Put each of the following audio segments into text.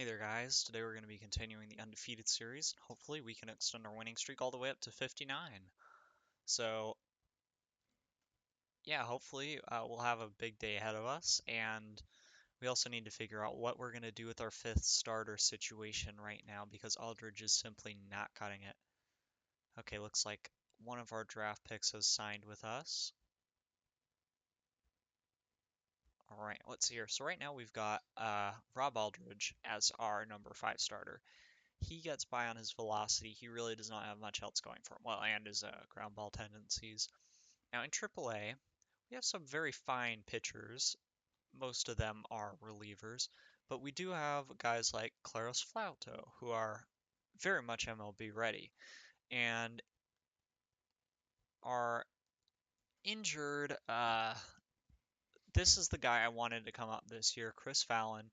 Hey there guys, today we're going to be continuing the Undefeated series, and hopefully we can extend our winning streak all the way up to 59. So yeah, hopefully we'll have a big day ahead of us, and we also need to figure out what we're going to do with our fifth starter situation right now, because Aldridge is simply not cutting it. Okay, looks like one of our draft picks has signed with us. Alright, let's see here. So right now we've got Rob Aldridge as our number 5 starter. He gets by on his velocity. He really does not have much else going for him. Well, and his ground ball tendencies. Now in AAA, we have some very fine pitchers. Most of them are relievers, but we do have guys like Claros Flauto who are very much MLB ready and are injured. This is the guy I wanted to come up this year, Chris Fallon.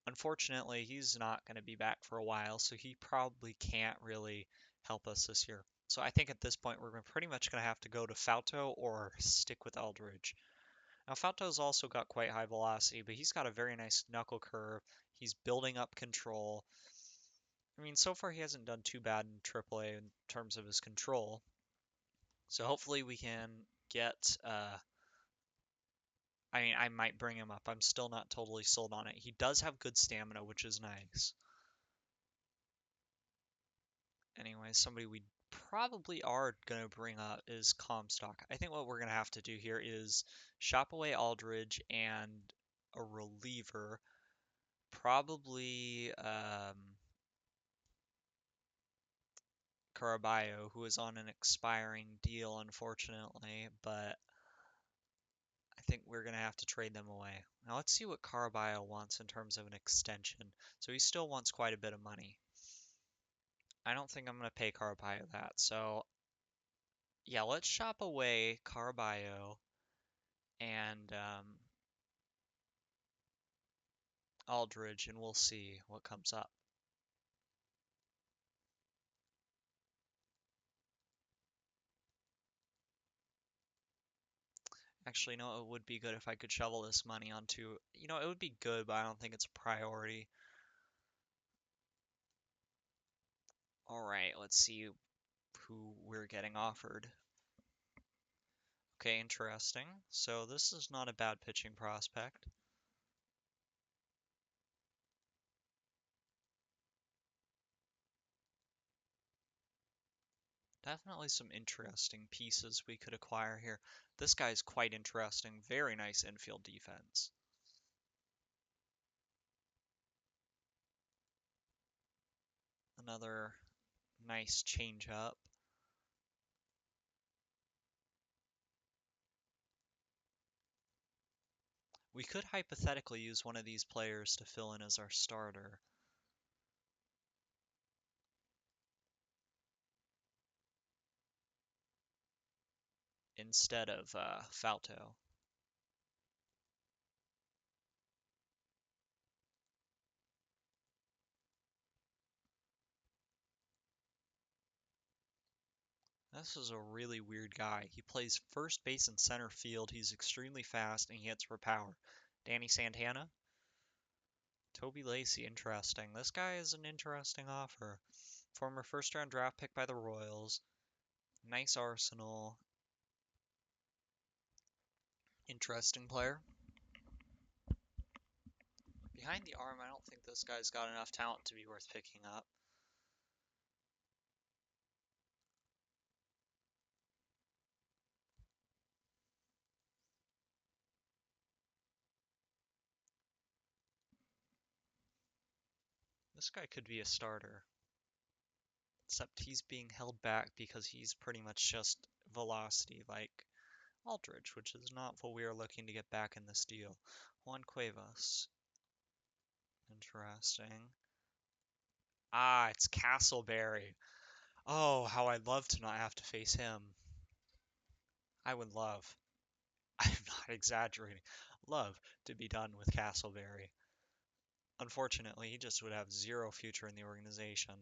Unfortunately, he's not going to be back for a while, so he probably can't really help us this year. So I think at this point we're pretty much going to have to go to Fauto or stick with Aldridge. Now Fauto's also got quite high velocity, but he's got a very nice knuckle curve. He's building up control. I mean, so far he hasn't done too bad in AAA in terms of his control. So hopefully we can get I mean, I might bring him up. I'm still not totally sold on it. He does have good stamina, which is nice. Anyway, somebody we probably are going to bring up is Comstock. I think what we're going to have to do here is shop away Aldridge and a reliever. Probably Caraballo, who is on an expiring deal, unfortunately, but I think we're going to have to trade them away. Now let's see what Caraballo wants in terms of an extension. So he still wants quite a bit of money. I don't think I'm going to pay Caraballo that, so yeah, let's shop away Caraballo and Aldridge, and we'll see what comes up. Actually, no, it would be good if I could shovel this money onto, it would be good, but I don't think it's a priority. All right, let's see who we're getting offered. Okay, interesting. So this is not a bad pitching prospect. Definitely some interesting pieces we could acquire here. This guy's quite interesting. Very nice infield defense. Another nice changeup. We could hypothetically use one of these players to fill in as our starter. Instead of Falto. This is a really weird guy. He plays first base and center field. He's extremely fast and he hits for power. Danny Santana? Toby Lacey, interesting. This guy is an interesting offer. Former first round draft pick by the Royals. Nice arsenal. Interesting player. Behind the arm, I don't think this guy's got enough talent to be worth picking up. This guy could be a starter. Except he's being held back because he's pretty much just velocity like Aldridge, which is not what we are looking to get back in this deal. Juan Cuevas. Interesting. Ah, it's Castleberry. Oh, how I'd love to not have to face him. I would love, I'm not exaggerating, love to be done with Castleberry. Unfortunately, he just would have zero future in the organization.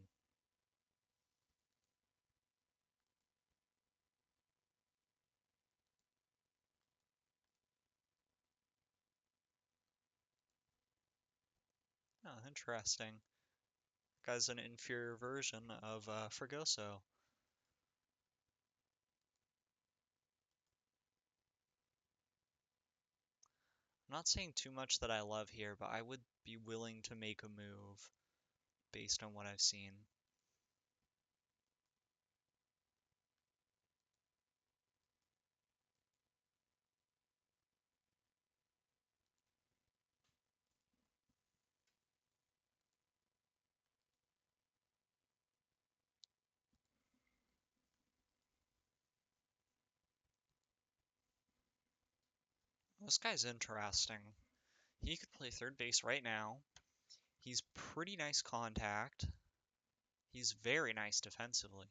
Oh, interesting. Guy's an inferior version of Fregoso. I'm not saying too much that I love here, but I would be willing to make a move based on what I've seen. This guy's interesting. He could play third base right now. He's pretty nice contact. He's very nice defensively.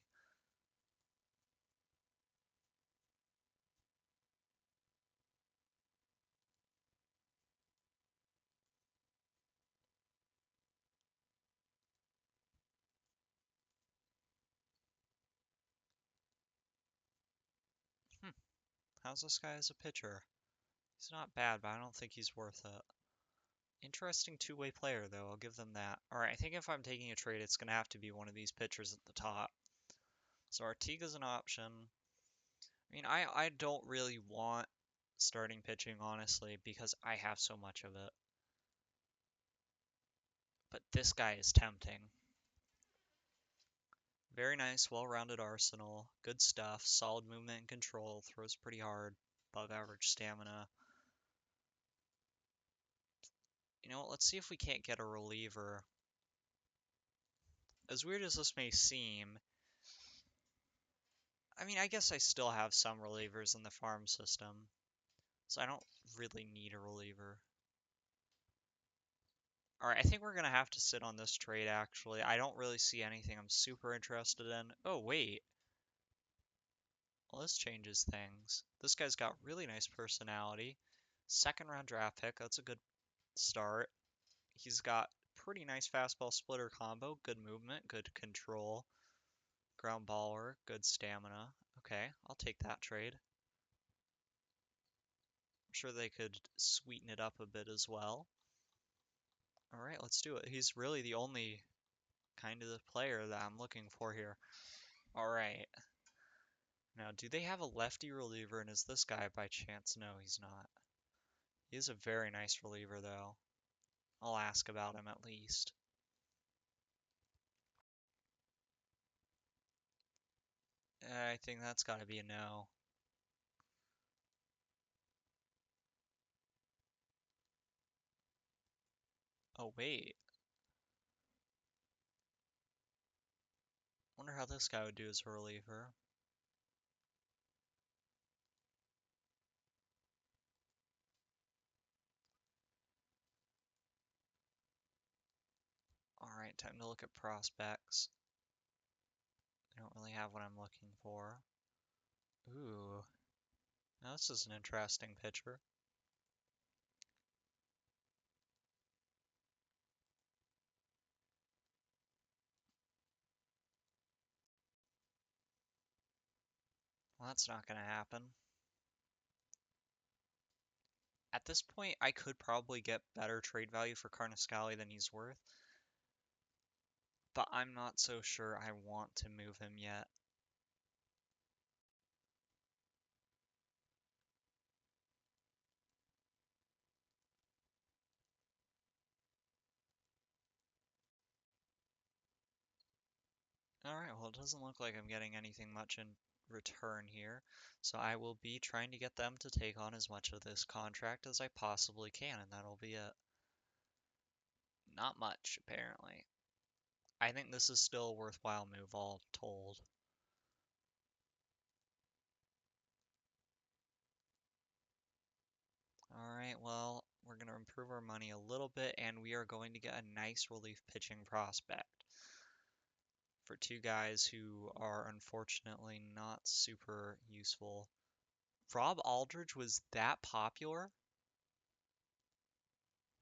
Hmm. How's this guy as a pitcher? He's not bad, but I don't think he's worth it. Interesting two-way player, though. I'll give them that. All right, I think if I'm taking a trade, it's going to have to be one of these pitchers at the top. So Artiga's an option. I mean, I don't really want starting pitching, honestly, because I have so much of it. But this guy is tempting. Very nice, well-rounded arsenal. Good stuff. Solid movement and control. Throws pretty hard. Above average stamina. You know what? Let's see if we can't get a reliever. As weird as this may seem, I mean, I guess I still have some relievers in the farm system, so I don't really need a reliever. Alright, I think we're going to have to sit on this trade, actually. I don't really see anything I'm super interested in. Oh, wait. Well, this changes things. This guy's got really nice personality. Second round draft pick, that's a good start. He's got pretty nice fastball splitter combo, good movement, good control, ground ball work, good stamina. Okay, I'll take that trade. I'm sure they could sweeten it up a bit as well. All right, let's do it. He's really the only kind of the player that I'm looking for here. All right. Now, do they have a lefty reliever, and is this guy by chance? No, he's not. He is a very nice reliever, though. I'll ask about him at least. I think that's got to be a no. Oh, wait. Wonder how this guy would do as a reliever. All right, time to look at prospects. I don't really have what I'm looking for. Ooh. Now this is an interesting pitcher. Well, that's not going to happen. At this point, I could probably get better trade value for Carnescali than he's worth, but I'm not so sure I want to move him yet. Alright, well it doesn't look like I'm getting anything much in return here, so I will be trying to get them to take on as much of this contract as I possibly can, and that'll be it. Not much, apparently. I think this is still a worthwhile move, all told. Alright, well, we're going to improve our money a little bit, and we are going to get a nice relief pitching prospect for two guys who are unfortunately not super useful. Rob Aldridge was that popular?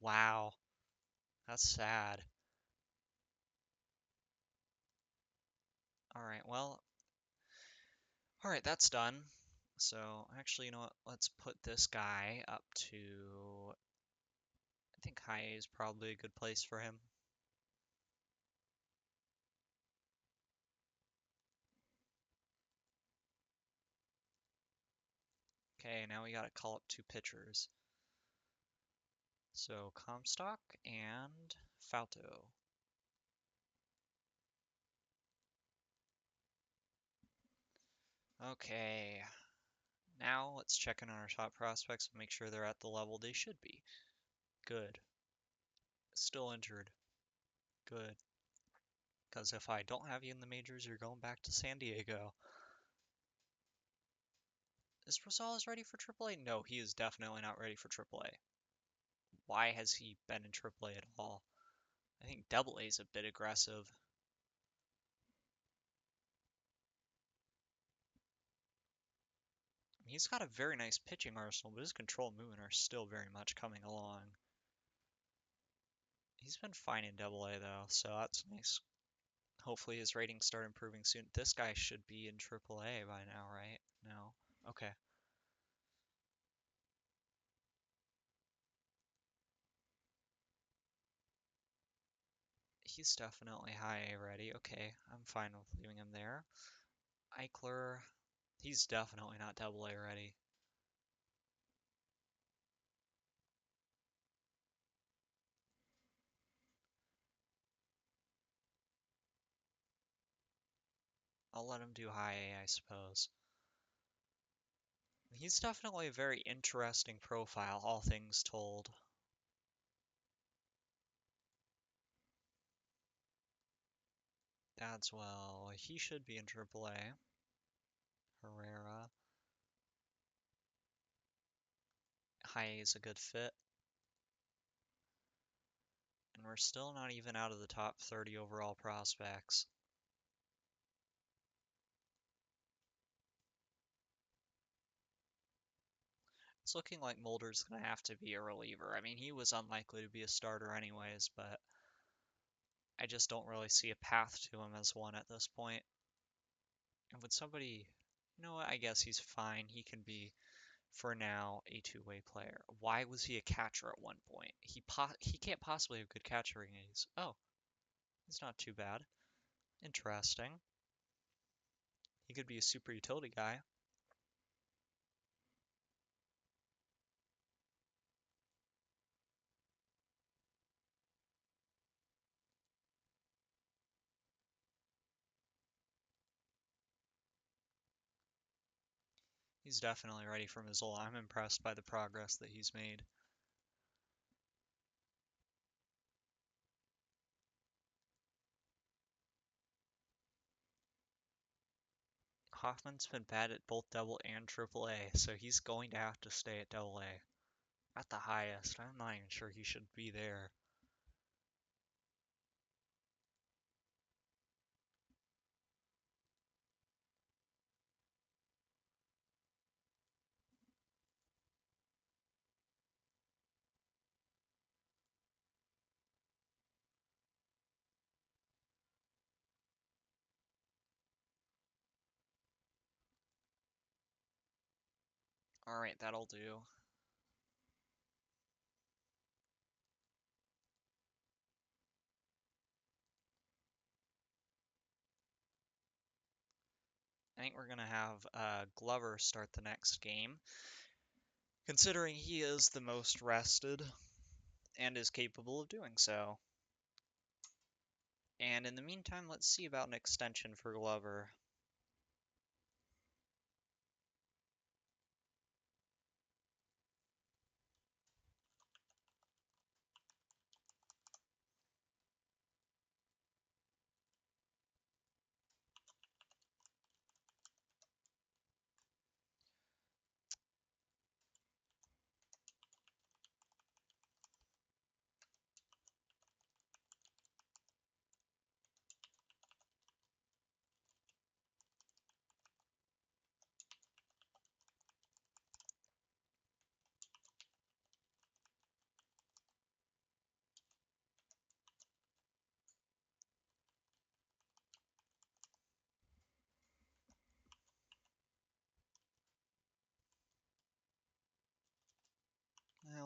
Wow, that's sad. Alright, well, alright, that's done. So, actually, you know what? Let's put this guy up to... I think high A is probably a good place for him. Okay, now we gotta call up two pitchers. So Comstock and Fauto. Okay, now let's check in on our top prospects and make sure they're at the level they should be. Good. Still injured. Good. Because if I don't have you in the majors, you're going back to San Diego. Is Rosales ready for AAA? No, he is definitely not ready for AAA. Why has he been in AAA at all? I think AA is a bit aggressive. He's got a very nice pitching arsenal, but his control movement are still very much coming along. He's been fine in AA though, so that's nice. Hopefully his ratings start improving soon. This guy should be in AAA by now, right? No? Okay. He's definitely high A ready. Okay, I'm fine with leaving him there. Eichler, he's definitely not AA ready. I'll let him do high A, I suppose. He's definitely a very interesting profile, all things told. That's well, he should be in AAA. Herrera. High A is a good fit. And we're still not even out of the top 30 overall prospects. It's looking like Mulder's going to have to be a reliever. I mean, he was unlikely to be a starter anyways, but I just don't really see a path to him as one at this point. And would somebody, you know what, I guess he's fine. He can be, for now, a two-way player. Why was he a catcher at one point? He can't possibly have good catcher ratings. Oh, he's not too bad. Interesting. He could be a super utility guy. He's definitely ready for Missoula. I'm impressed by the progress that he's made. Hoffman's been bad at both double and triple A, so he's going to have to stay at double A. At the highest. I'm not even sure he should be there. Alright, that'll do. I think we're going to have Glover start the next game, considering he is the most rested and is capable of doing so. And in the meantime, let's see about an extension for Glover.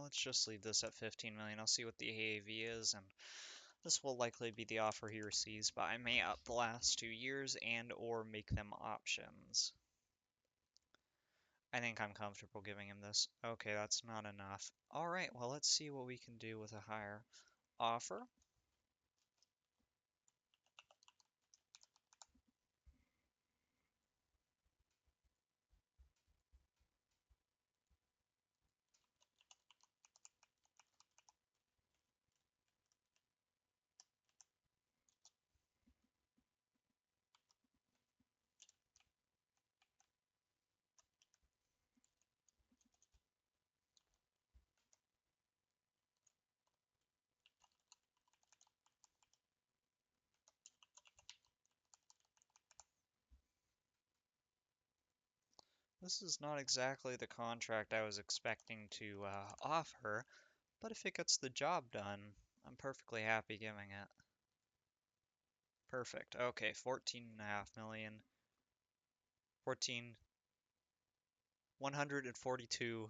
Let's just leave this at 15 million. I'll see what the AAV is, and this will likely be the offer he receives, but I may up the last 2 years and or make them options. I think I'm comfortable giving him this. Okay, that's not enough. All right, well, let's see what we can do with a higher offer. This is not exactly the contract I was expecting to offer, but if it gets the job done, I'm perfectly happy giving it. Perfect. Okay, 14.5 million. 14, 142.5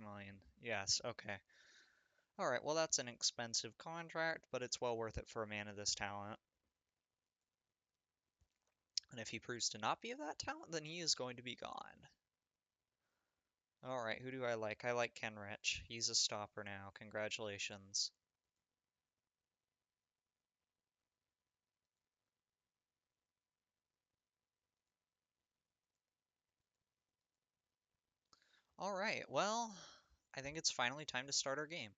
million. Yes, okay. Alright, well that's an expensive contract, but it's well worth it for a man of this talent. And if he proves to not be of that talent, then he is going to be gone. Alright, who do I like? I like Kenrich. He's a stopper now. Congratulations. Alright, well, I think it's finally time to start our game.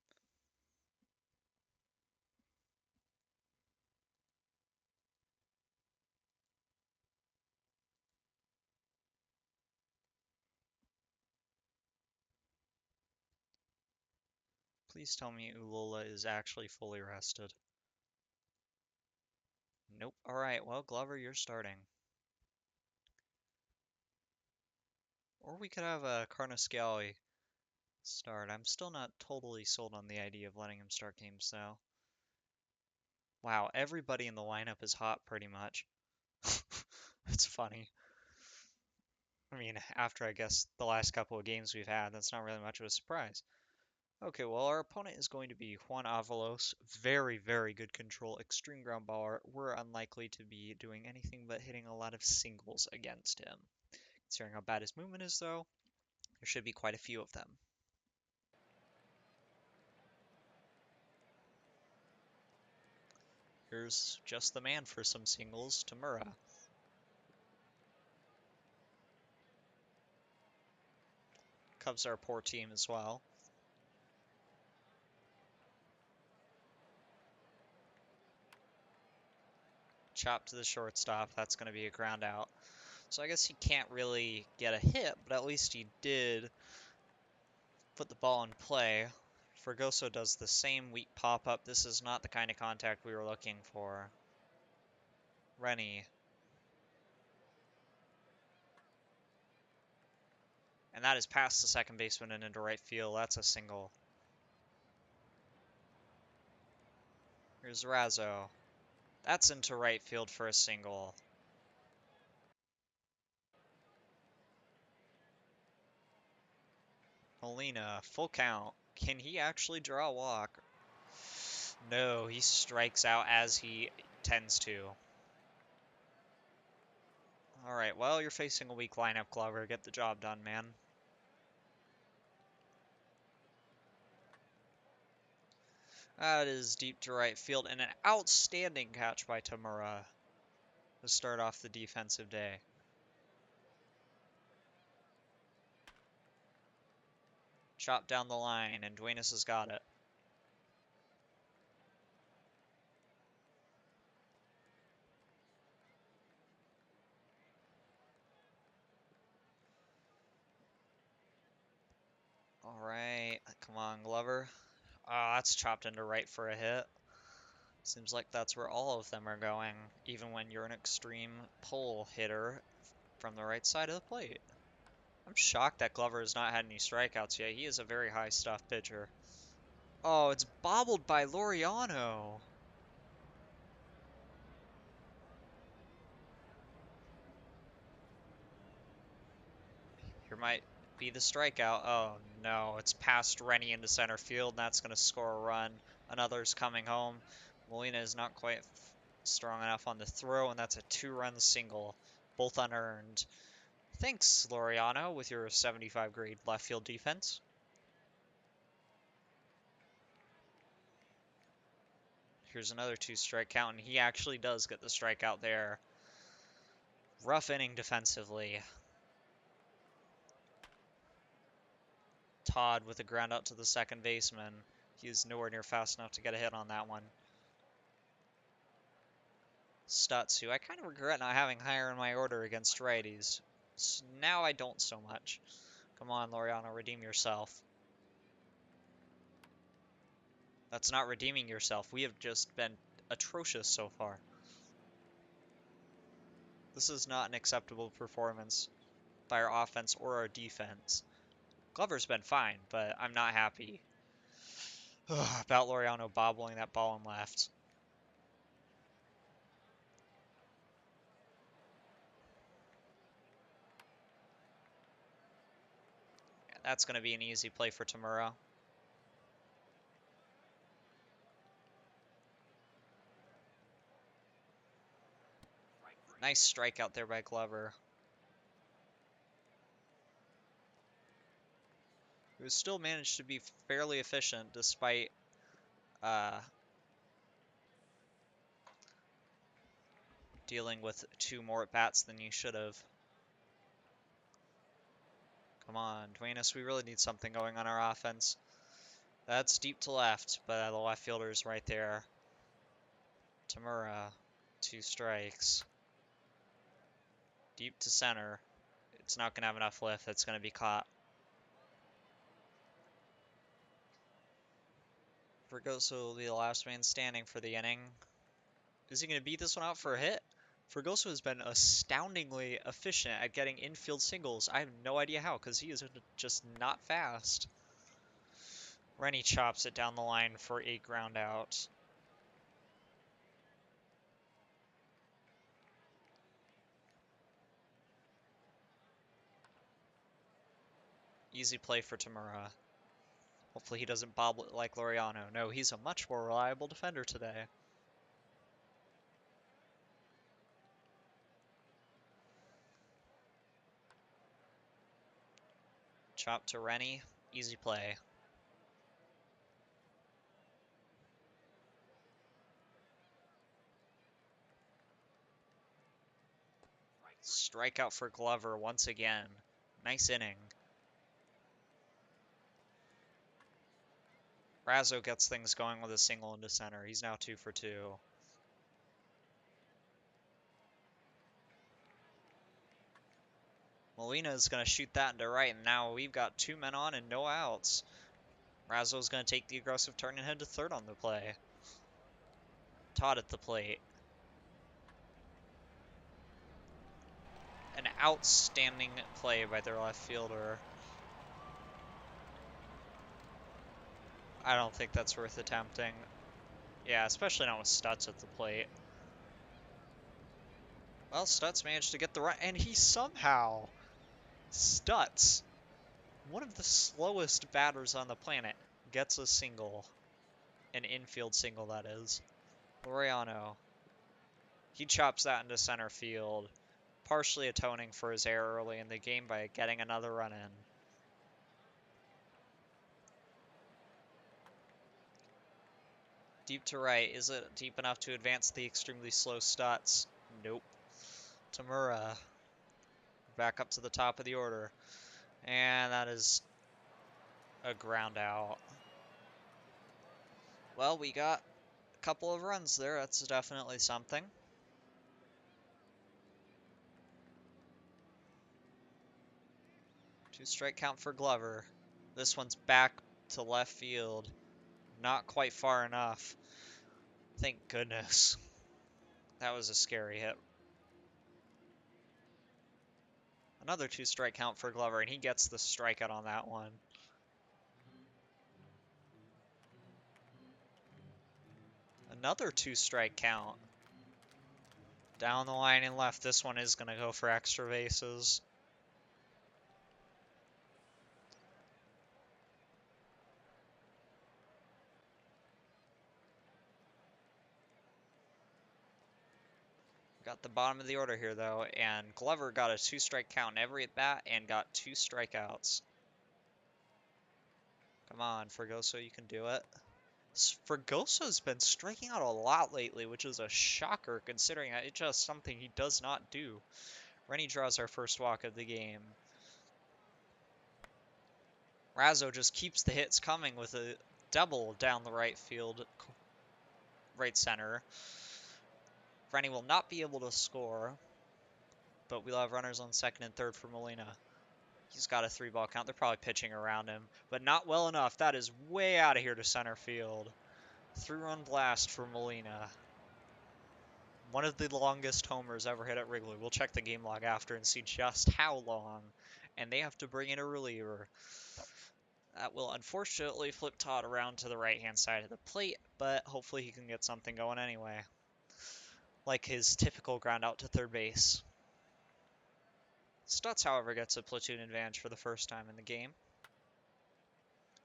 Please tell me Ulula is actually fully rested. Nope. Alright, well, Glover, you're starting. Or we could have a Carnoscali start. I'm still not totally sold on the idea of letting him start games, though. Wow, everybody in the lineup is hot, pretty much. It's funny. I mean, after I guess the last couple of games we've had, that's not really much of a surprise. Okay, well, our opponent is going to be Juan Avalos. Very, very good control, extreme ground baller. We're unlikely to be doing anything but hitting a lot of singles against him. Considering how bad his movement is, though, there should be quite a few of them. Here's just the man for some singles, Tamura. Cubs are a poor team as well. Chop to the shortstop. That's going to be a ground out. So I guess he can't really get a hit, but at least he did put the ball in play. Fergoso does the same weak pop-up. This is not the kind of contact we were looking for. Rennie. And that is past the second baseman and into right field. That's a single. Here's Razzo. That's into right field for a single. Molina, full count. Can he actually draw a walk? No, he strikes out as he tends to. Alright, well, you're facing a weak lineup, Glover. Get the job done, man. That is deep to right field, and an outstanding catch by Tamura to start off the defensive day. Chop down the line, and Duenas has got it. Alright, come on, Glover. Ah, that's chopped into right for a hit. Seems like that's where all of them are going, even when you're an extreme pull hitter from the right side of the plate. I'm shocked that Glover has not had any strikeouts yet. He is a very high stuff pitcher. Oh, it's bobbled by Laureano. Here might be the strikeout. Oh no, it's past Rennie into center field, and that's going to score a run. Another's coming home. Molina is not quite strong enough on the throw, and that's a two-run single, both unearned. Thanks, Laureano, with your 75 grade left field defense. Here's another 2-strike count, and he actually does get the strikeout there. Rough inning defensively. Todd with a ground out to the second baseman. He is nowhere near fast enough to get a hit on that one. Stutz, who I kind of regret not having higher in my order against righties. So now I don't so much. Come on, Laureano, redeem yourself. That's not redeeming yourself. We have just been atrocious so far. This is not an acceptable performance by our offense or our defense. Glover's been fine, but I'm not happy about Laureano bobbling that ball in left. Yeah, that's going to be an easy play for Tamura. Nice strikeout there by Glover. Who still managed to be fairly efficient despite dealing with 2 more at-bats than you should have. Come on, Duenas, we really need something going on our offense. That's deep to left, but the left fielder's right there. Tamura, 2 strikes. Deep to center. It's not going to have enough lift. It's going to be caught. Fregoso will be the last man standing for the inning. Is he going to beat this one out for a hit? Fregoso has been astoundingly efficient at getting infield singles. I have no idea how, because he is just not fast. Rennie chops it down the line for a ground out. Easy play for Tamura. Hopefully he doesn't bobble it like Laureano. No, he's a much more reliable defender today. Chop to Rennie. Easy play. Strikeout for Glover once again. Nice inning. Razzo gets things going with a single into center. He's now 2 for 2. Molina is going to shoot that into right, and now we've got 2 men on and no outs. Razzo's going to take the aggressive turn and head to third on the play. Todd at the plate. An outstanding play by their left fielder. I don't think that's worth attempting. Yeah, especially not with Stutz at the plate. Well, Stutz managed to get the run, and he somehow... Stutz, one of the slowest batters on the planet, gets a single. An infield single, that is. Laureano. He chops that into center field, partially atoning for his error early in the game by getting another run in. Deep to right. Is it deep enough to advance the extremely slow Stutz? Nope. Tamura. Back up to the top of the order. And that is a ground out. Well, we got a couple of runs there. That's definitely something. 2-strike count for Glover. This one's back to left field. Not quite far enough. Thank goodness. That was a scary hit. Another 2-strike count for Glover, and he gets the strikeout on that one. Another 2-strike count. Down the line and left. This one is going to go for extra bases. Got the bottom of the order here, though, and Glover got a 2-strike count in every at-bat and got 2 strikeouts. Come on, Fregoso, you can do it. Fregoso's been striking out a lot lately, which is a shocker considering that it's just something he does not do. Rennie draws our first walk of the game. Razzo just keeps the hits coming with a double down the right field, right center. Rennie will not be able to score, but we'll have runners on second and third for Molina. He's got a 3-ball count. They're probably pitching around him, but not well enough. That is way out of here to center field. 3-run blast for Molina. One of the longest homers ever hit at Wrigley. We'll check the game log after and see just how long. And they have to bring in a reliever. That will unfortunately flip Todd around to the right-hand side of the plate, but hopefully he can get something going anyway. Like his typical ground out to third base. Stutz, however, gets a platoon advantage for the first time in the game.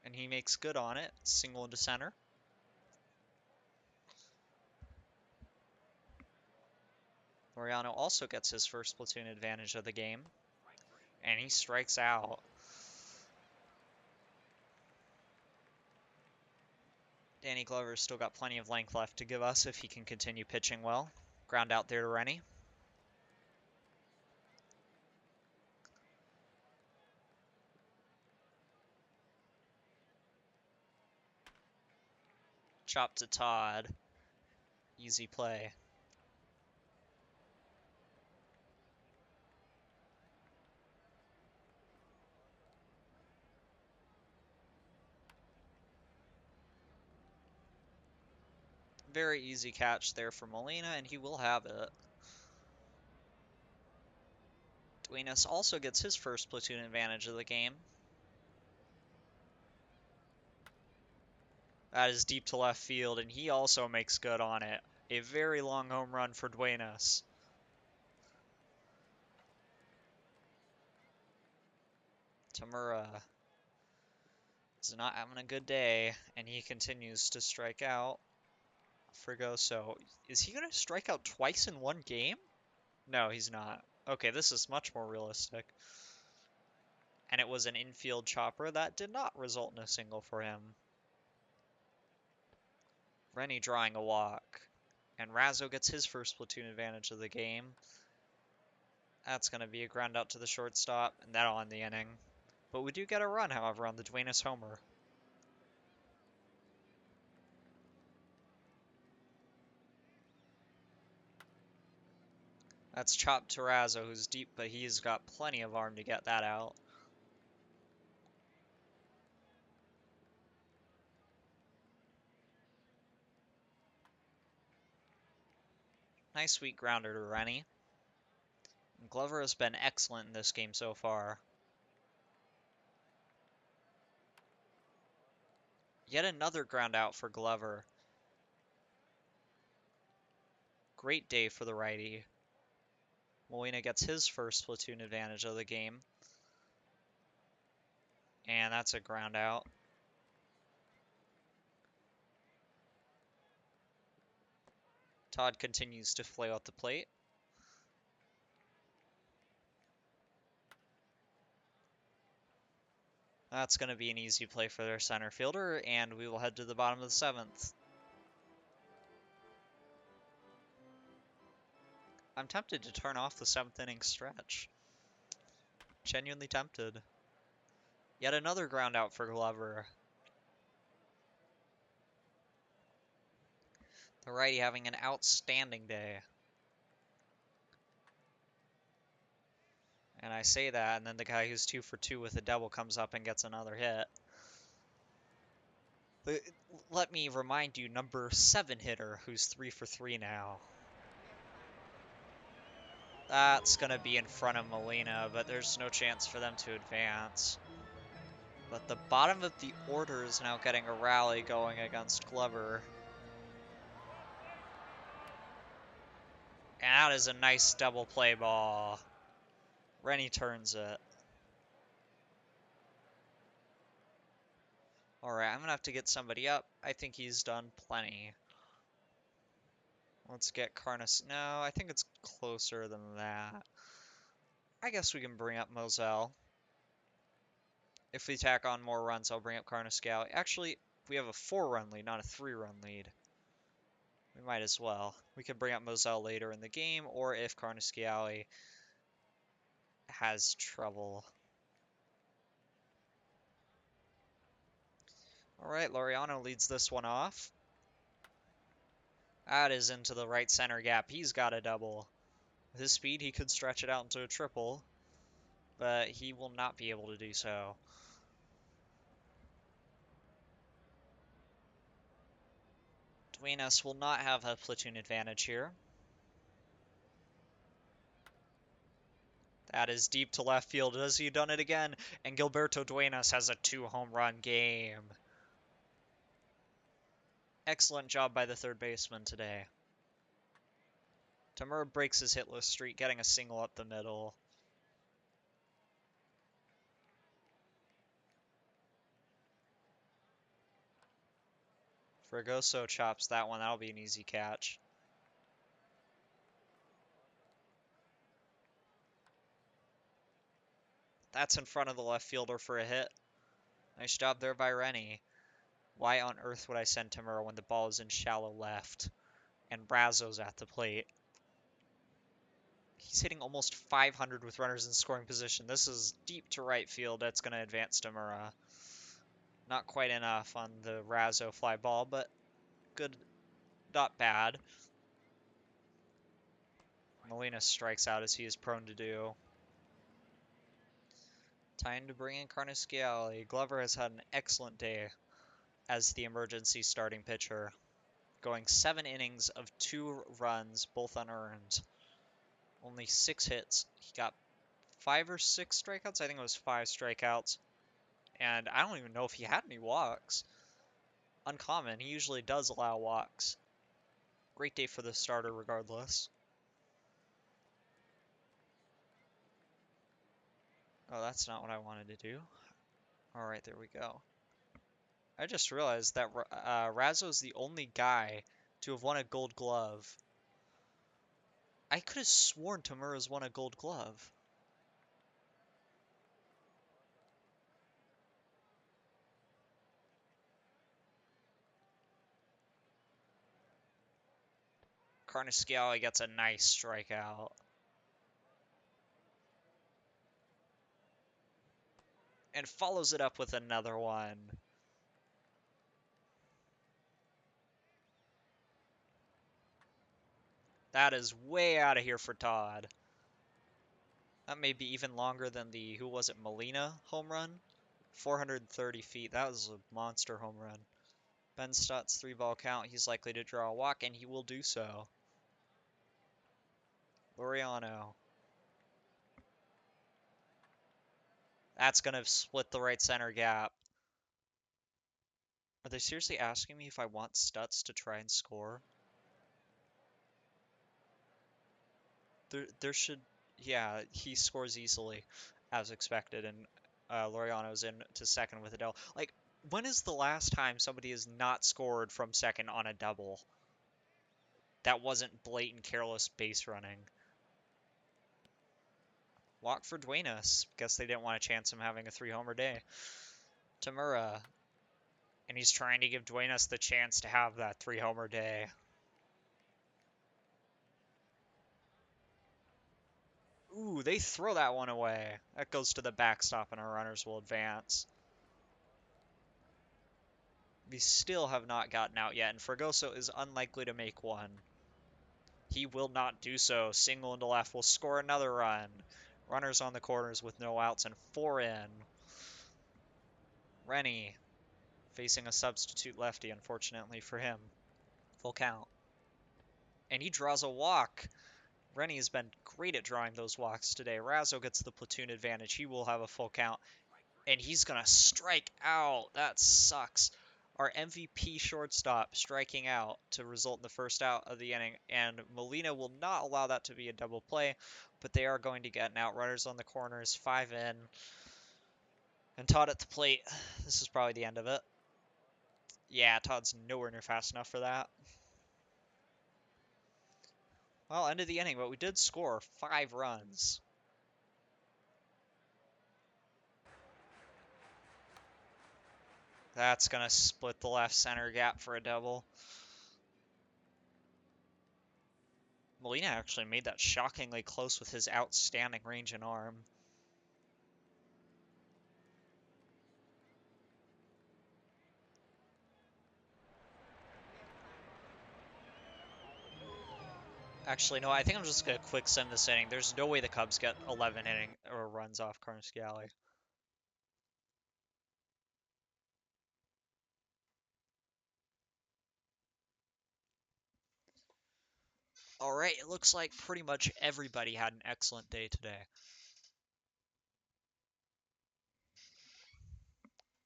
And he makes good on it. Single into center. Mariano also gets his first platoon advantage of the game. And he strikes out. Danny Glover's still got plenty of length left to give us if he can continue pitching well. Ground out there to Rennie. Chop to Todd. Easy play. Very easy catch there for Molina, and he will have it. Duenas also gets his first platoon advantage of the game. That is deep to left field, and he also makes good on it. A very long home run for Duenas. Tamura is not having a good day, and he continues to strike out. Fregoso. Is he going to strike out twice in one game? No, he's not. Okay, this is much more realistic. And it was an infield chopper that did not result in a single for him. Rennie drawing a walk. And Razzo gets his first platoon advantage of the game. That's going to be a ground out to the shortstop, and that'll end the inning. But we do get a run, however, on the Duenas homer. That's chopped to Razzo, who's deep, but he's got plenty of arm to get that out. Nice sweet grounder to Rennie. Glover has been excellent in this game so far. Yet another ground out for Glover. Great day for the righty. Molina gets his first platoon advantage of the game. And that's a ground out. Todd continues to flail at the plate. That's going to be an easy play for their center fielder, and we will head to the bottom of the 7th. I'm tempted to turn off the 7th inning stretch. Genuinely tempted. Yet another ground out for Glover. The righty having an outstanding day. And I say that, and then the guy who's 2 for 2 with a double comes up and gets another hit. Let me remind you, number 7 hitter, who's 3 for 3 now. That's going to be in front of Molina, but there's no chance for them to advance. But the bottom of the order is now getting a rally going against Glover. And that is a nice double play ball. Rennie turns it. Alright, I'm going to have to get somebody up. I think he's done plenty. Let's get Carnes. No, I think it's closer than that. I guess we can bring up Moselle. If we tack on more runs, I'll bring up Carnescale. Actually, we have a 4-run lead, not a 3-run lead. We might as well. We can bring up Moselle later in the game, or if Carnescale has trouble. All right, Laureano leads this one off. That is into the right center gap. He's got a double. With his speed, he could stretch it out into a triple, but he will not be able to do so. Duenas will not have a platoon advantage here. That is deep to left field. Has he done it again? And Gilberto Duenas has a 2-home run game. Excellent job by the third baseman today. Tamura breaks his hitless streak, getting a single up the middle. Fregoso chops that one. That'll be an easy catch. That's in front of the left fielder for a hit. Nice job there by Rennie. Why on earth would I send Tamura when the ball is in shallow left and Brazo's at the plate? He's hitting almost 500 with runners in scoring position. This is deep to right field. That's going to advance Tamura. Not quite enough on the Razzo fly ball, but good, not bad. Molina strikes out as he is prone to do. Time to bring in Carnesciale. Glover has had an excellent day as the emergency starting pitcher, going 7 innings of 2 runs, both unearned. Only 6 hits. He got 5 or 6 strikeouts. I think it was 5 strikeouts. And I don't even know if he had any walks. Uncommon. He usually does allow walks. Great day for the starter regardless. Oh, that's not what I wanted to do. Alright, there we go. I just realized that Razzo's the only guy to have won a gold glove. I could have sworn Tamura's won a gold glove. Carnesciale gets a nice strikeout. And follows it up with another one. That is way out of here for Todd. That may be even longer than the, who was it, Molina home run? 430 feet. That was a monster home run. Ben Stott's 3-ball count. He's likely to draw a walk, and he will do so. Laureano. That's going to split the right center gap. Are they seriously asking me if I want Stutz to try and score? There should... Yeah, he scores easily, as expected, and Laureano's in to second with a double. Like, when is the last time somebody has not scored from second on a double? That wasn't blatant, careless base running. Walk for Duenas. Guess they didn't want to chance him having a 3-homer day. Tamura. And he's trying to give Duenas the chance to have that 3-homer day. Ooh, they throw that one away. That goes to the backstop and our runners will advance. We still have not gotten out yet, and Fregoso is unlikely to make one. He will not do so. Single into left will score another run. Runners on the corners with no outs and 4 in. Rennie facing a substitute lefty, unfortunately for him. Full count. And he draws a walk. Rennie has been great at drawing those walks today. Razzo gets the platoon advantage. He will have a full count. And he's going to strike out. That sucks. Our MVP shortstop striking out to result in the first out of the inning. And Molina will not allow that to be a double play, but they are going to get an out. Runners on the corners, 5 in. And Todd at the plate. This is probably the end of it. Yeah, Todd's nowhere near fast enough for that. Well, end of the inning, but we did score 5 runs. That's going to split the left center gap for a double. Molina actually made that shockingly close with his outstanding range and arm. Actually, no, I think I'm just going to quick send this inning. There's no way the Cubs get 11 inning or runs off Carnesciali. All right, it looks like pretty much everybody had an excellent day today.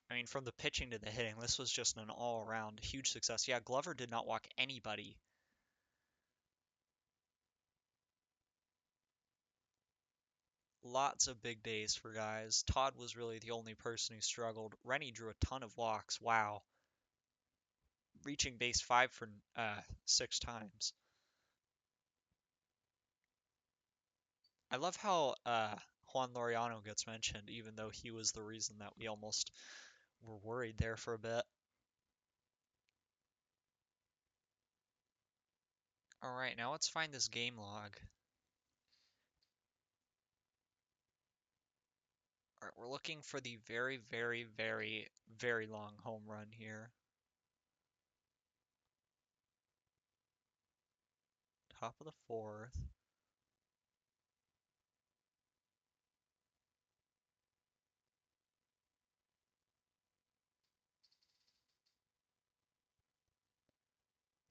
I mean, from the pitching to the hitting, this was just an all-around huge success. Yeah, Glover did not walk anybody. Lots of big days for guys. Todd was really the only person who struggled. Rennie drew a ton of walks. Wow. Reaching base 5 for 6 times. I love how Juan Laureano gets mentioned, even though he was the reason that we almost were worried there for a bit. All right, now let's find this game log. All right, we're looking for the very, very, very, very long home run here. Top of the 4th.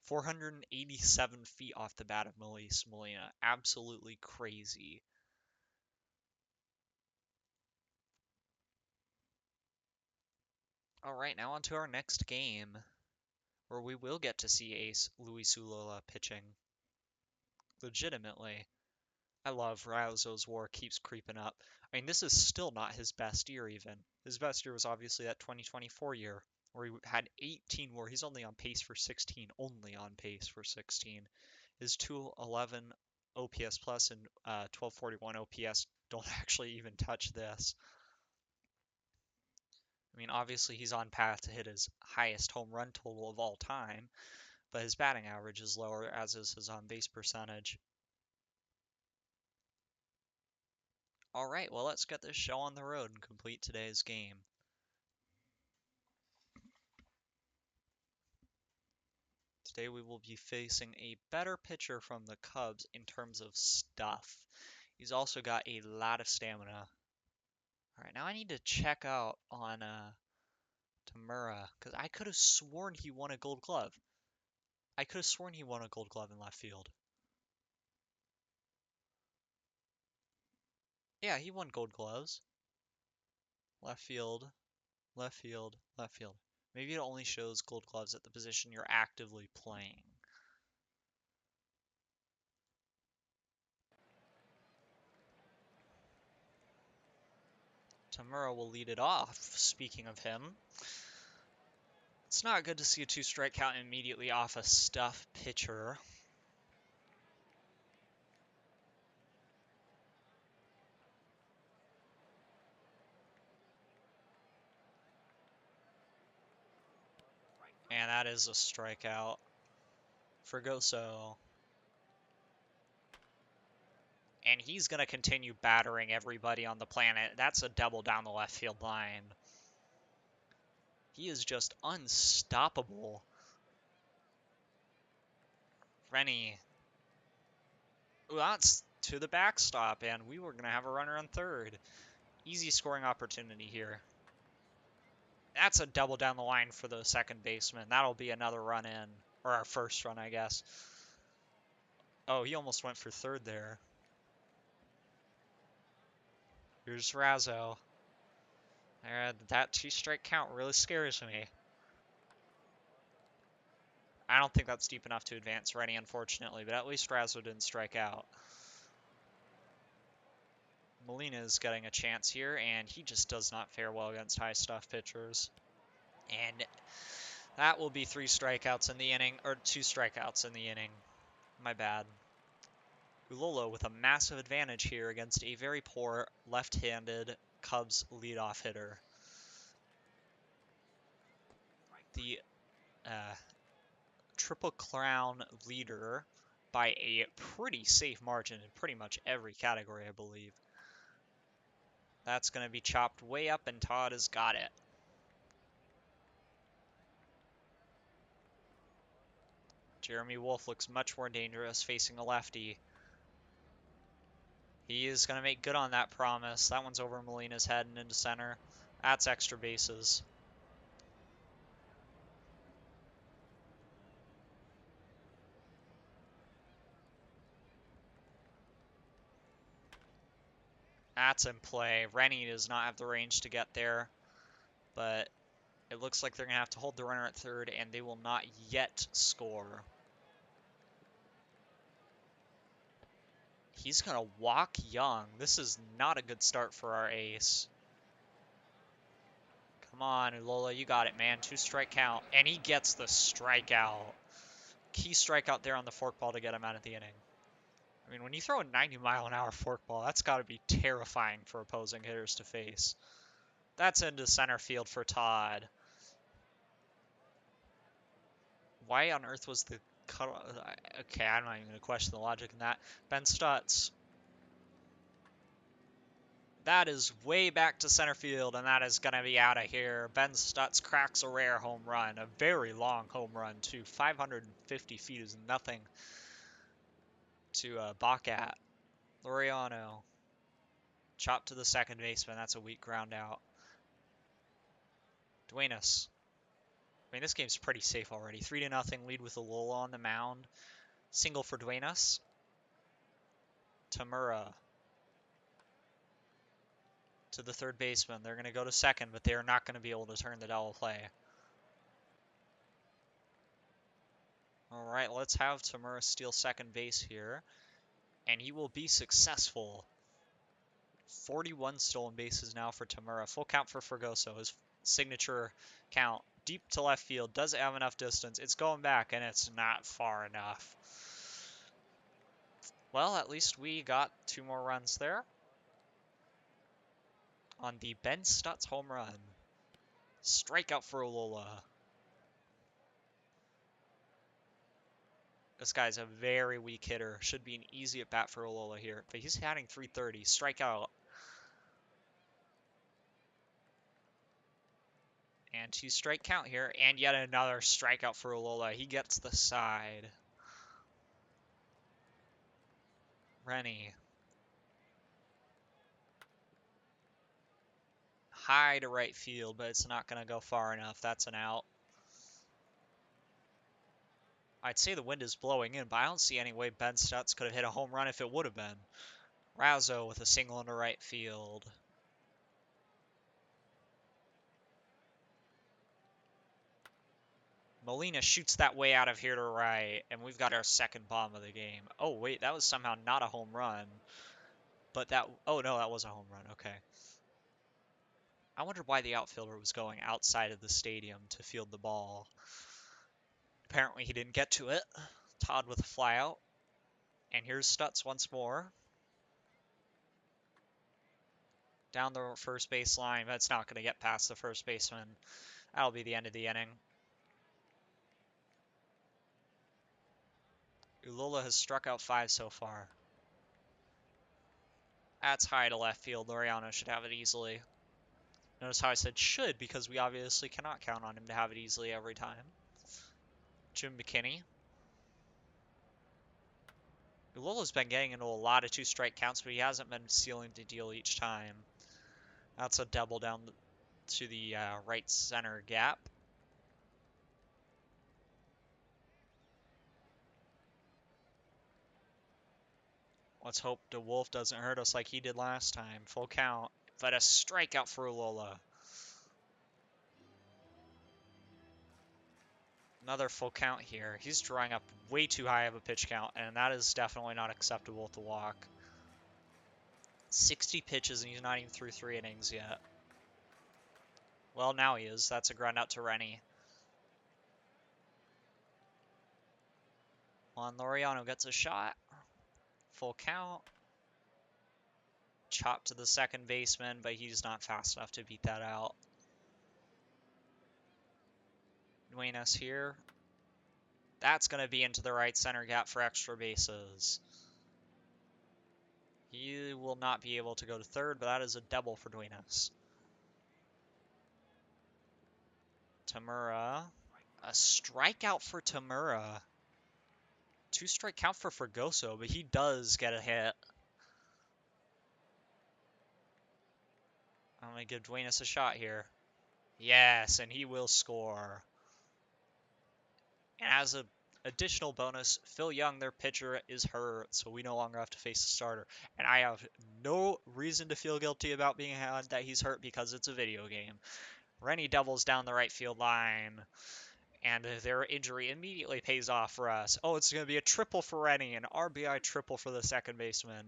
"487 feet off the bat of Melise Molina. Absolutely crazy. All right, now on to our next game, where we will get to see Ace Luis Ulloa pitching. Legitimately. I love Rouzo's WAR keeps creeping up. I mean, this is still not his best year even. His best year was obviously that 2024 year, where he had 18 WAR. He's only on pace for 16. Only on pace for 16. His 211 OPS plus and 1241 OPS don't actually even touch this. I mean, obviously he's on path to hit his highest home run total of all time, but his batting average is lower, as is his on-base percentage. All right, well, let's get this show on the road and complete today's game. Today we will be facing a better pitcher from the Cubs in terms of stuff. He's also got a lot of stamina. All right, now I need to check out on Tamura, because I could have sworn he won a Gold Glove. I could have sworn he won a Gold Glove in left field. Yeah, he won Gold Gloves. Left field, left field, left field. Maybe it only shows Gold Gloves at the position you're actively playing. Tamura will lead it off, speaking of him. It's not good to see a 2-strike count immediately off a stuff pitcher. And that is a strikeout for Goso. And he's going to continue battering everybody on the planet. That's a double down the left field line. He is just unstoppable. Rennie. Ooh, that's to the backstop, and we were going to have a runner on third. Easy scoring opportunity here. That's a double down the line for the second baseman. That'll be another run in. Or our first run, I guess. Oh, he almost went for third there. Here's Razzo. That 2-strike count really scares me. I don't think that's deep enough to advance Rennie, unfortunately, but at least Razzo didn't strike out. Molina is getting a chance here, and he just does not fare well against high stuff pitchers. And that will be 3 strikeouts in the inning, or 2 strikeouts in the inning. My bad. Ulolo with a massive advantage here against a very poor left-handed Cubs leadoff hitter. The Triple Crown leader by a pretty safe margin in pretty much every category, I believe. That's going to be chopped way up, and Todd has got it. Jeremy Wolf looks much more dangerous facing a lefty. He is going to make good on that promise. That one's over Molina's head and into center. That's extra bases. That's in play. Rennie does not have the range to get there, but it looks like they're going to have to hold the runner at third, and they will not yet score. He's going to walk Young. This is not a good start for our ace. Come on, Ulolo, you got it, man. 2-strike count, and he gets the strikeout. Key strikeout there on the forkball to get him out of the inning. I mean, when you throw a 90-mile-an-hour forkball, that's got to be terrifying for opposing hitters to face. That's into center field for Todd. Why on earth was the cut? Okay, I'm not even going to question the logic in that. Ben Stutz. That is way back to center field, and that is going to be out of here. Ben Stutz cracks a rare home run. A very long home run, too. 550 feet is nothing to balk at. Laureano. Chopped to the second baseman. That's a weak ground out. Duenas. I mean, this game's pretty safe already. 3-0 lead with Ulolo on the mound. Single for Duenas. Tamura. To the third baseman. They're going to go to second, but they're not going to be able to turn the double play. All right, let's have Tamura steal second base here, and he will be successful. 41 stolen bases now for Tamura. Full count for Fregoso, his signature count. Deep to left field. Does it have enough distance? It's going back, and it's not far enough. Well, at least we got 2 more runs there on the Ben Stutz home run. Strikeout for Ulolo. This guy's a very weak hitter. Should be an easy at-bat for Ulolo here. But he's hitting .330. Strikeout. And 2-strike count here. And yet another strikeout for Ulolo. He gets the side. Rennie. High to right field, but it's not going to go far enough. That's an out. I'd say the wind is blowing in, but I don't see any way Ben Stutz could have hit a home run if it would have been. Razzo with a single into right field. Molina shoots that way out of here to right, and we've got our second bomb of the game. Oh, wait, that was somehow not a home run. But that... Oh, no, that was a home run. Okay. I wondered why the outfielder was going outside of the stadium to field the ball. Apparently he didn't get to it. Todd with a flyout. And here's Stutz once more. Down the first base line. That's not going to get past the first baseman. That'll be the end of the inning. Ulolo has struck out 5 so far. That's high to left field. Laureano should have it easily. Notice how I said should, because we obviously cannot count on him to have it easily every time. Jim McKinney. Ulolo's been getting into a lot of 2-strike counts, but he hasn't been sealing the deal each time. That's a double down to the right center gap. Let's hope the Wolf doesn't hurt us like he did last time. Full count, but a strikeout for Ulolo. Another full count here. He's drawing up way too high of a pitch count, and that is definitely not acceptable with the walk. 60 pitches, and he's not even through 3 innings yet. Well, now he is. That's a ground out to Rennie. Juan Laureano gets a shot. full count. Chop to the second baseman, but he's not fast enough to beat that out. Duenas here. That's going to be into the right center gap for extra bases. He will not be able to go to third, but that is a double for Duenas. Tamura. A strikeout for Tamura. 2-strike count for Fregoso, but he does get a hit. I'm going to give Duenas a shot here. Yes, and he will score. And as an additional bonus, Phil Young, their pitcher, is hurt, so we no longer have to face the starter. And I have no reason to feel guilty about being that he's hurt because it's a video game. Rennie doubles down the right field line, and their injury immediately pays off for us. Oh, it's going to be a triple for Rennie, an RBI triple for the second baseman.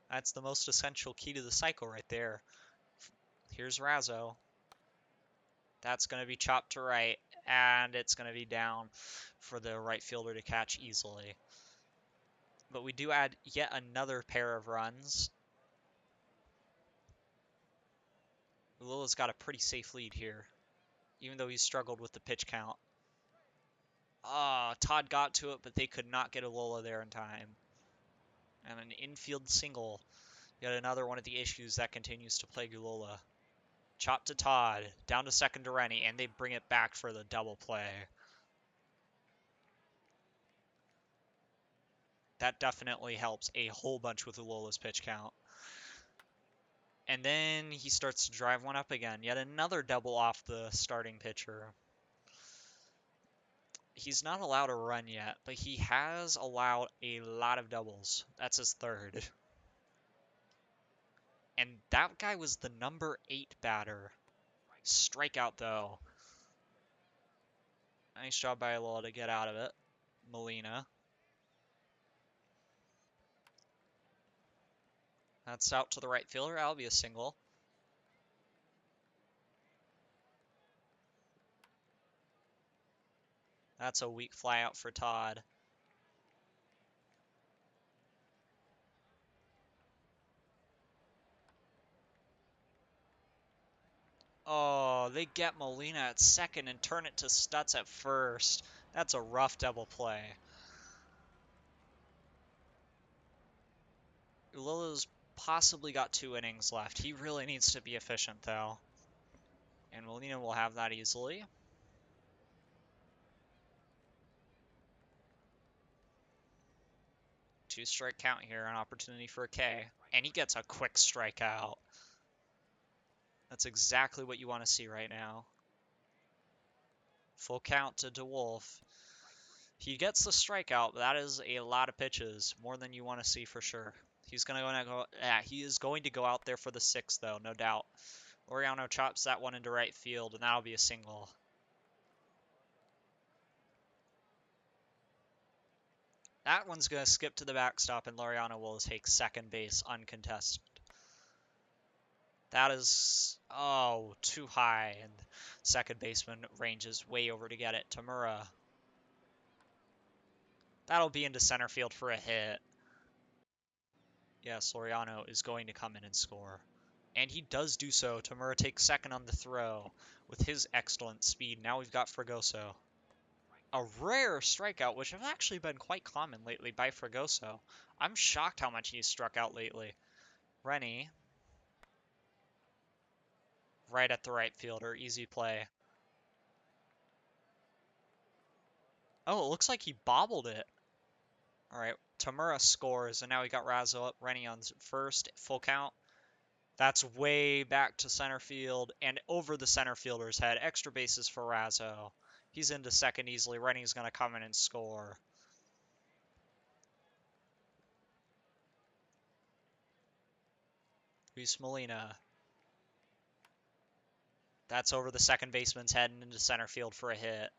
That's the most essential key to the cycle right there. Here's Razzo. That's going to be chopped to right, and it's going to be down for the right fielder to catch easily. But we do add yet another pair of runs. Ulola's got a pretty safe lead here, even though he struggled with the pitch count. Todd got to it, but they could not get Ulola there in time. And an infield single. Yet another one of the issues that continues to plague Ulola. Chop to Todd, down to second to Rennie, and they bring it back for the double play. That definitely helps a whole bunch with Ulola's pitch count. And then he starts to drive one up again. Yet another double off the starting pitcher. He's not allowed a run yet, but he has allowed a lot of doubles. That's his third. And that guy was the number 8 batter. Strikeout, though. Nice job by Ulola to get out of it. Molina. That's out to the right fielder. That'll be a single. That's a weak fly out for Todd. Oh, they get Molina at second and turn it to Stutz at first. That's a rough double play. Ulola's possibly got 2 innings left. He really needs to be efficient, though. And Molina will have that easily. Two-strike count here, an opportunity for a K. And he gets a quick strikeout. That's exactly what you want to see right now. Full count to DeWolf. He gets the strikeout, but that is a lot of pitches. More than you want to see for sure. He's going to go. Yeah, he is going to go out there for the 6th, though, no doubt. Laureano chops that one into right field, and that'll be a single. That one's going to skip to the backstop, and Laureano will take second base uncontested. That is, too high, and second baseman ranges way over to get it. Tamura. That'll be into center field for a hit. Yes, Laureano is going to come in and score. And he does do so. Tamura takes second on the throw with his excellent speed. Now we've got Fregoso. A rare strikeout, which have actually been quite common lately by Fregoso. I'm shocked how much he's struck out lately. Rennie. Right at the right fielder. Easy play. Oh, it looks like he bobbled it. All right, Tamura scores, and now we got Razzo up. Rennie on first. Full count. That's way back to center field and over the center fielder's head. Extra bases for Razzo. He's into second easily. Rennie's going to come in and score. Luis Molina. That's over the second baseman's head and into center field for a hit.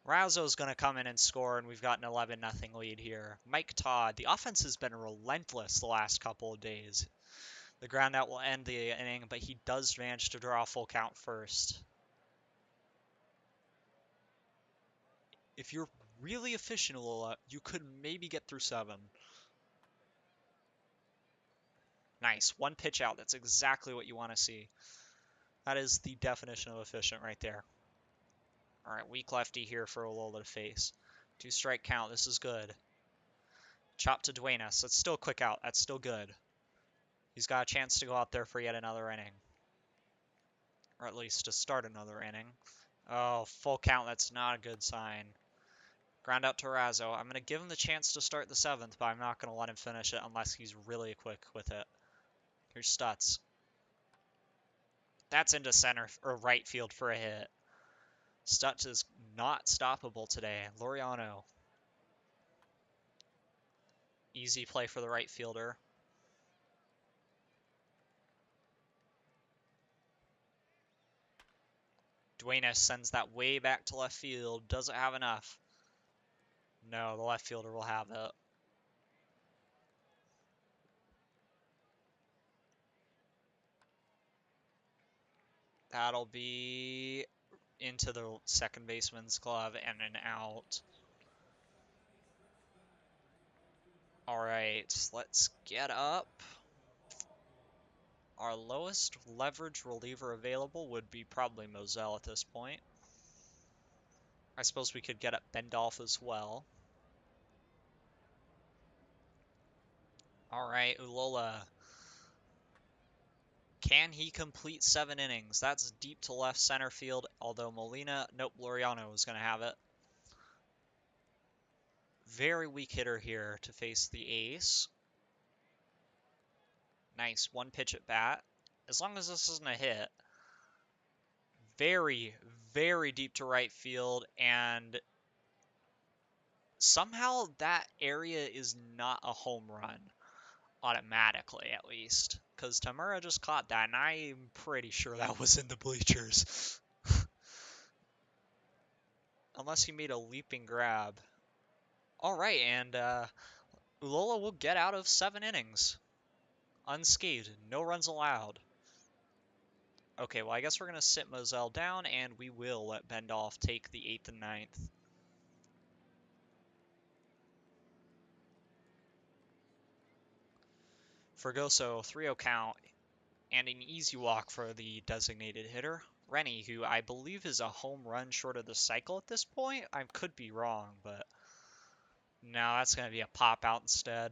Razzo's going to come in and score, and we've got an 11-0 lead here. Mike Todd. The offense has been relentless the last couple of days. The ground out will end the inning, but he does manage to draw a full count first. If you're really efficient, Alola, you could maybe get through 7. Nice. One pitch out. That's exactly what you want to see. That is the definition of efficient right there. All right, weak lefty here for Alola to face. 2-strike count. This is good. Chop to Duenas. That's still a quick out. That's still good. He's got a chance to go out there for yet another inning. Or at least to start another inning. Oh, full count. That's not a good sign. Ground out to Razzo. I'm going to give him the chance to start the 7th, but I'm not going to let him finish it unless he's really quick with it. Here's Stutz. That's into center or right field for a hit. Stutz is not stoppable today. Laureano. Easy play for the right fielder. Duenas sends that way back to left field. Doesn't have enough. No, the left fielder will have it. That'll be into the second baseman's glove and an out. All right, let's get up. Our lowest leverage reliever available would be probably Moselle at this point. I suppose we could get up Bendolph as well. All right, Ulola. Can he complete 7 innings? That's deep to left center field, although Molina, nope, Laureano is going to have it. Very weak hitter here to face the ace. Nice, one pitch at bat. As long as this isn't a hit. Very, very deep to right field, and somehow that area is not a home run. Automatically, at least. Because Tamura just caught that, and I'm pretty sure that was in the bleachers. Unless he made a leaping grab. Alright, and Ulola will get out of 7 innings. Unscathed. No runs allowed. Okay, well, I guess we're going to sit Moselle down, and we will let Bendolph take the 8th and 9th. Fregoso, 3-0 count, and an easy walk for the designated hitter. Rennie, who I believe is a home run short of the cycle at this point. I could be wrong, but no, that's going to be a pop out instead.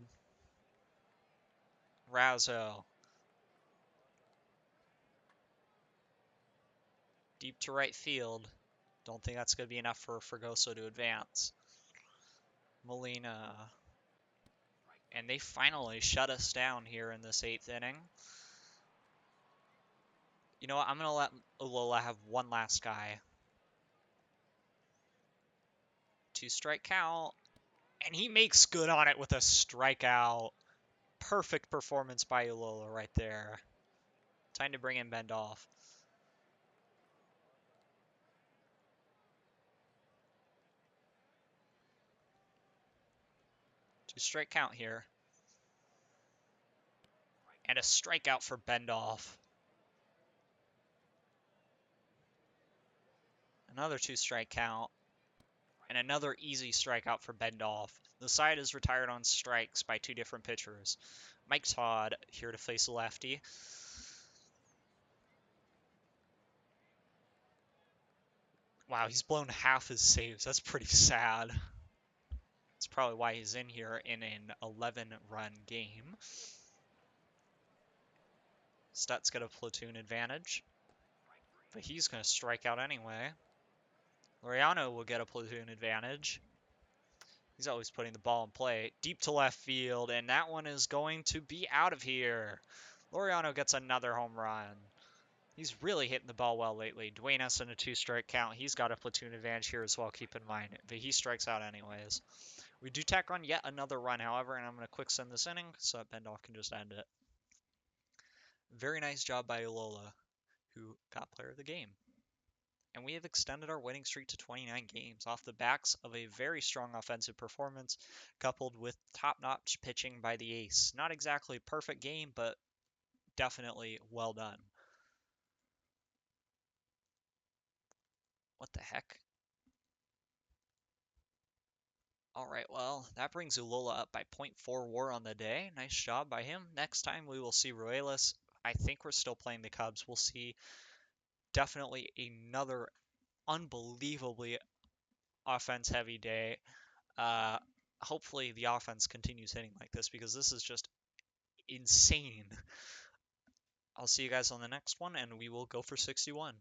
Razzo. Deep to right field. Don't think that's going to be enough for Fregoso to advance. Molina. And they finally shut us down here in this 8th inning. You know what? I'm going to let Ulola have one last guy. 2-strike count. And he makes good on it with a strikeout. Perfect performance by Ulola right there. Time to bring in Bendolph. 2-strike count here. And a strikeout for Bendolph. Another 2-strike count. And another easy strikeout for Bendolph. The side is retired on strikes by 2 different pitchers. Mike Todd here to face a lefty. Wow, he's blown half his saves. That's pretty sad. That's probably why he's in here in an 11-run game. Stutz got a platoon advantage, but he's going to strike out anyway. Laureano will get a platoon advantage. He's always putting the ball in play. Deep to left field, and that one is going to be out of here. Laureano gets another home run. He's really hitting the ball well lately. Duenas in a 2-strike count. He's got a platoon advantage here as well, keep in mind. But he strikes out anyways. We do tack on yet another run, however, and I'm going to quick send this inning so that Bendolph can just end it. Very nice job by Ulola, who got player of the game. And we have extended our winning streak to 29 games off the backs of a very strong offensive performance coupled with top-notch pitching by the ace. Not exactly a perfect game, but definitely well done. What the heck? All right, well, that brings Ulola up by .4 WAR on the day. Nice job by him. Next time we will see Ruelas. I think we're still playing the Cubs. We'll see definitely another unbelievably offense-heavy day. Uh, Hopefully the offense continues hitting like this because this is just insane. I'll see you guys on the next one, and we will go for 61.